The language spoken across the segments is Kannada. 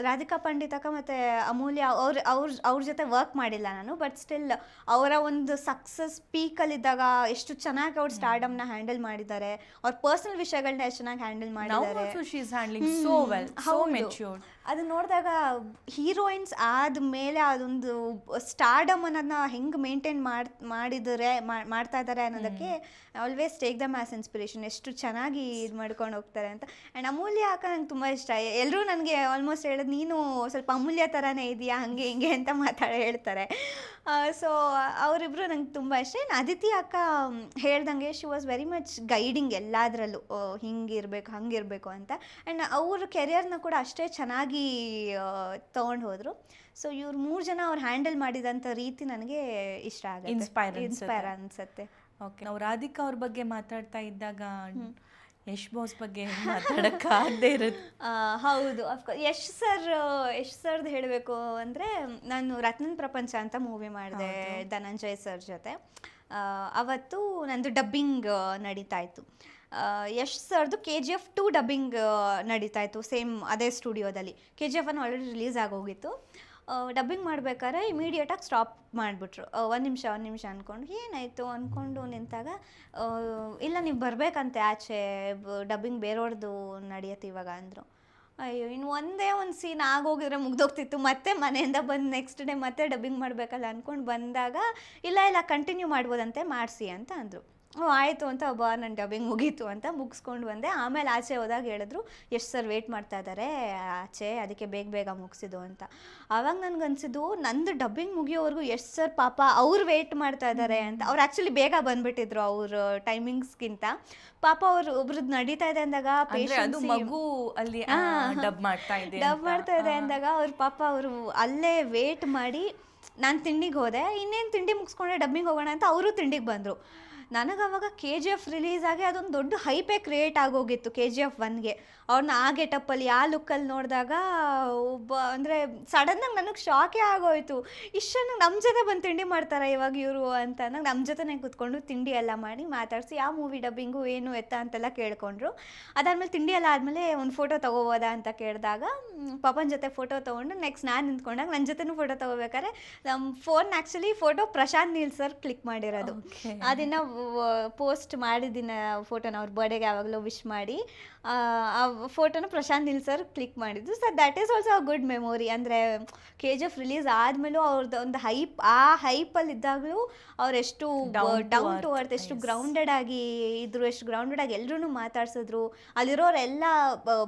ರಾಧಿಕಾ ಪಂಡಿತಕ ಮತ್ತು ಅಮೂಲ್ಯ ಅವ್ರ ಜೊತೆ ವರ್ಕ್ ಮಾಡಿಲ್ಲ ನಾನು, ಬಟ್ ಸ್ಟಿಲ್ ಅವರ ಒಂದು ಸಕ್ಸಸ್ ಪೀಕಲ್ಲಿದ್ದಾಗ ಎಷ್ಟು ಚೆನ್ನಾಗಿ ಅವ್ರು ಸ್ಟಾರ್ಡಮ್ನ ಹ್ಯಾಂಡಲ್ ಮಾಡಿದ್ದಾರೆ, ಅವ್ರ ಪರ್ಸನಲ್ ವಿಷಯಗಳನ್ನ ಎಷ್ಟು ಚೆನ್ನಾಗಿ ಹ್ಯಾಂಡಲ್ ಮಾಡಿದ್ದಾರೆ. ಅದನ್ನ ನೋಡಿದಾಗ ಹೀರೋಯಿನ್ಸ್ ಆದಮೇಲೆ ಅದೊಂದು ಸ್ಟಾರ್ಡಮ್ ಅನ್ನೋದನ್ನ ಹೆಂಗೆ ಮೇಂಟೈನ್ ಮಾಡ್ತಾ ಇದ್ದಾರೆ ಅನ್ನೋದಕ್ಕೆ always take them as inspiration. ಎಷ್ಟು ಚೆನ್ನಾಗಿ ಇದು ಮಾಡ್ಕೊಂಡು ಹೋಗ್ತಾರೆ ಅಂತ. ಆ್ಯಂಡ್ ಅಮೂಲ್ಯ ಅಕ್ಕ ನಂಗೆ ತುಂಬ ಇಷ್ಟ. ಎಲ್ಲರೂ ನನಗೆ ಆಲ್ಮೋಸ್ಟ್ ಹೇಳೋದು, ನೀನು ಸ್ವಲ್ಪ ಅಮೂಲ್ಯ ಥರನೇ ಇದೆಯಾ ಹಂಗೆ ಹಿಂಗೆ ಅಂತ ಹೇಳ್ತಾರೆ. ಸೊ ಅವರಿಬ್ಬರು ನಂಗೆ ತುಂಬ ಇಷ್ಟ. ಇನ್ನು ಅದಿತಿ ಅಕ್ಕ ಹೇಳ್ದಂಗೆ she was very much guiding ಎಲ್ಲದರಲ್ಲೂ, ಹಿಂಗಿರಬೇಕು ಹಂಗಿರಬೇಕು ಅಂತ. ಆ್ಯಂಡ್ ಅವ್ರ ಕೆರಿಯರ್ನ ಕೂಡ ಅಷ್ಟೇ ಚೆನ್ನಾಗಿ ತೊಗೊಂಡು ಹೋದರು. ಸೊ ಇವ್ರು 3 ಜನ ಅವ್ರು ಹ್ಯಾಂಡಲ್ ಮಾಡಿದಂಥ ರೀತಿ ನನಗೆ ಇಷ್ಟ ಆಗುತ್ತೆ, ಇನ್ಸ್ಪೈರ್ ಅನ್ಸುತ್ತೆ. ಓಕೆ, ನಾವು ರಾಧಿಕಾ ಅವ್ರ ಬಗ್ಗೆ ಮಾತಾಡ್ತಾ ಇದ್ದಾಗ ಯಶ್ ಬಾಸ್ ಬಗ್ಗೆ ಮಾತಾಡೋಕ್ಕಾಗದೇ ಇರುತ್ತೆ. ಹೌದು, ಅಫ್ಕೋರ್ಸ್ ಯಶ್ ಸರ್ದು ಹೇಳಬೇಕು ಅಂದರೆ, ನಾನು ರತ್ನನ್ ಪ್ರಪಂಚ ಅಂತ ಮೂವಿ ಮಾಡಿದೆ ಧನಂಜಯ್ ಸರ್ ಜೊತೆ. ಅವತ್ತು ನಂದು ಡಬ್ಬಿಂಗ್ ನಡೀತಾ ಇತ್ತು. ಯಶ್ ಸರ್ದು KGF 2 ಡಬ್ಬಿಂಗ್ ನಡೀತಾ ಇತ್ತು, ಸೇಮ್ ಅದೇ ಸ್ಟುಡಿಯೋದಲ್ಲಿ. KGF 1 ಆಲ್ರೆಡಿ ರಿಲೀಸ್ ಆಗೋಗಿತ್ತು. ಡಬ್ಬಿಂಗ್ ಮಾಡ್ಬೇಕಾದ್ರೆ ಇಮಿಡಿಯೇಟಾಗಿ ಸ್ಟಾಪ್ ಮಾಡಿಬಿಟ್ರು. ಒಂದು ನಿಮಿಷ ಅಂದ್ಕೊಂಡು ಏನಾಯಿತು ಅಂದ್ಕೊಂಡು ನಿಂತಾಗ, ಇಲ್ಲ ನೀವು ಬರಬೇಕಂತೆ ಆಚೆ, ಡಬ್ಬಿಂಗ್ ಬೇರೆಯವ್ರದ್ದು ನಡೆಯುತ್ತೆ ಇವಾಗ ಅಂದರು. ಅಯ್ಯೋ, ಇನ್ನು ಒಂದೇ ಒಂದು ಸೀನ್ ಆಗೋಗಿದ್ರೆ ಮುಗ್ದೋಗ್ತಿತ್ತು. ಮತ್ತೆ ಮನೆಯಿಂದ ಬಂದು ನೆಕ್ಸ್ಟ್ ಡೇ ಮತ್ತೆ ಡಬ್ಬಿಂಗ್ ಮಾಡಬೇಕಲ್ಲ ಅಂದ್ಕೊಂಡು ಬಂದಾಗ, ಇಲ್ಲ ಕಂಟಿನ್ಯೂ ಮಾಡ್ಬೋದಂತೆ, ಮಾಡಿಸಿ ಅಂತ ಅಂದರು. ಆಯಿತು ಅಂತ ನನ್ನ ಡಬ್ಬಿಂಗ್ ಮುಗೀತು ಅಂತ ಮುಗಿಸ್ಕೊಂಡು ಬಂದೆ. ಆಮೇಲೆ ಆಚೆ ಹೋದಾಗ ಹೇಳಿದ್ರು, ಎಷ್ಟು ಸರ್ ವೇಟ್ ಮಾಡ್ತಾ ಇದ್ದಾರೆ ಆಚೆ, ಅದಕ್ಕೆ ಬೇಗ ಮುಗಿಸಿದ್ದು ಅಂತ. ಆವಾಗ ನನಗನ್ಸಿದ್ದು, ನಂದು ಡಬ್ಬಿಂಗ್ ಮುಗಿಯೋವರೆಗೂ ಎಷ್ಟು ಸರ್ ಪಾಪ ಅವ್ರು ವೇಟ್ ಮಾಡ್ತಾ ಇದ್ದಾರೆ ಅಂತ. ಅವ್ರು ಆ್ಯಕ್ಚುಲಿ ಬೇಗ ಬಂದುಬಿಟ್ಟಿದ್ರು ಅವ್ರ ಟೈಮಿಂಗ್ಸ್ಗಿಂತ. ಪಾಪ ಅವ್ರು ಒಬ್ರದ್ದು ನಡೀತಾ ಇದೆ ಅಂದಾಗ, ಮಗು ಅಲ್ಲಿ ಡಬ್ ಮಾಡ್ತಾ ಇದೆ ಅಂದಾಗ ಅವರು ಅಲ್ಲೇ ವೇಟ್ ಮಾಡಿ, ನಾನು ತಿಂಡಿಗೆ ಹೋದೆ, ಇನ್ನೇನು ತಿಂಡಿ ಮುಗಿಸ್ಕೊಂಡೆ ಡಬ್ಬಿಂಗ್ ಹೋಗೋಣ ಅಂತ ಅವರು ತಿಂಡಿಗೆ ಬಂದರು. ನನಗೆ ಅವಾಗ KGF ರಿಲೀಸ್ ಆಗಿ ಅದೊಂದು ದೊಡ್ಡ ಹೈಪೇ ಕ್ರಿಯೇಟ್ ಆಗೋಗಿತ್ತು KGF 1ಗೆ. ಅವ್ರನ್ನ ಆ ಗೆಟಪ್ಪಲ್ಲಿ ಆ ಲುಕ್ಕಲ್ಲಿ ನೋಡಿದಾಗ ಅಂದರೆ ಸಡನ್ನಾಗಿ ನನಗೆ ಶಾಕೇ ಆಗೋಯ್ತು. ಇಷ್ಟು ನಮ್ಮ ಜೊತೆ ಬಂದು ತಿಂಡಿ ಮಾಡ್ತಾರೆ ಇವಾಗ ಇವರು ಅಂತ. ನಮ್ಮ ಜೊತೆನೇ ಕೂತ್ಕೊಂಡು ತಿಂಡಿ ಎಲ್ಲ ಮಾಡಿ ಮಾತಾಡಿಸಿ, ಯಾವ ಮೂವಿ ಡಬ್ಬಿಂಗು ಏನು ಎತ್ತ ಅಂತೆಲ್ಲ ಕೇಳ್ಕೊಂಡ್ರು. ಅದಾದಮೇಲೆ ತಿಂಡಿ ಎಲ್ಲ ಆದಮೇಲೆ ಒಂದು ಫೋಟೋ ತೊಗೋಬೋದಾ ಅಂತ ಕೇಳಿದಾಗ, ಪಾಪನ ಜೊತೆ ಫೋಟೋ ತೊಗೊಂಡು ನೆಕ್ಸ್ಟ್ ನಾನು ನಿಂತ್ಕೊಂಡಾಗ ನನ್ನ ಜೊತೆನೂ ಫೋಟೋ ತೊಗೋಬೇಕಾದ್ರೆ ನಮ್ಮ phone actually photo Prashanth Neel sir click ಮಾಡಿರೋದು. ಅದನ್ನು ಪೋಸ್ಟ್ ಮಾಡಿದ್ದಿನ ಫೋಟೋನ ಅವ್ರ ಬರ್ಡೇಗೆ ಯಾವಾಗಲೂ ವಿಶ್ ಮಾಡಿ ಆ ಫೋಟೋನ ಪ್ರಶಾಂತ್ ನೀಲ್ ಸರ್ ಕ್ಲಿಕ್ ಮಾಡಿದ್ದು. So that is also a good memory. ಅಂದರೆ KGF ರಿಲೀಸ್ ಆದಮೇಲೂ ಅವ್ರದ್ದು ಒಂದು ಹೈಪಲ್ಲಿ ಇದ್ದಾಗಲೂ ಅವ್ರು ಎಷ್ಟು ಡೌನ್ ಟು ಅರ್ತ್, ಎಷ್ಟು ಗ್ರೌಂಡೆಡ್ ಆಗಿ ಇದ್ರು, ಎಷ್ಟು ಗ್ರೌಂಡೆಡ್ ಆಗಿ ಎಲ್ಲರೂ ಮಾತಾಡ್ಸಿದ್ರು. ಅಲ್ಲಿರೋರೆಲ್ಲ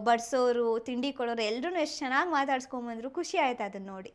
ಬಡಿಸೋರು, ತಿಂಡಿ ಕೊಡೋರು ಎಲ್ಲರೂ ಎಷ್ಟು ಚೆನ್ನಾಗಿ ಮಾತಾಡ್ಸ್ಕೊಂಬಂದ್ರು. ಖುಷಿ ಆಯ್ತು ಅದನ್ನು ನೋಡಿ.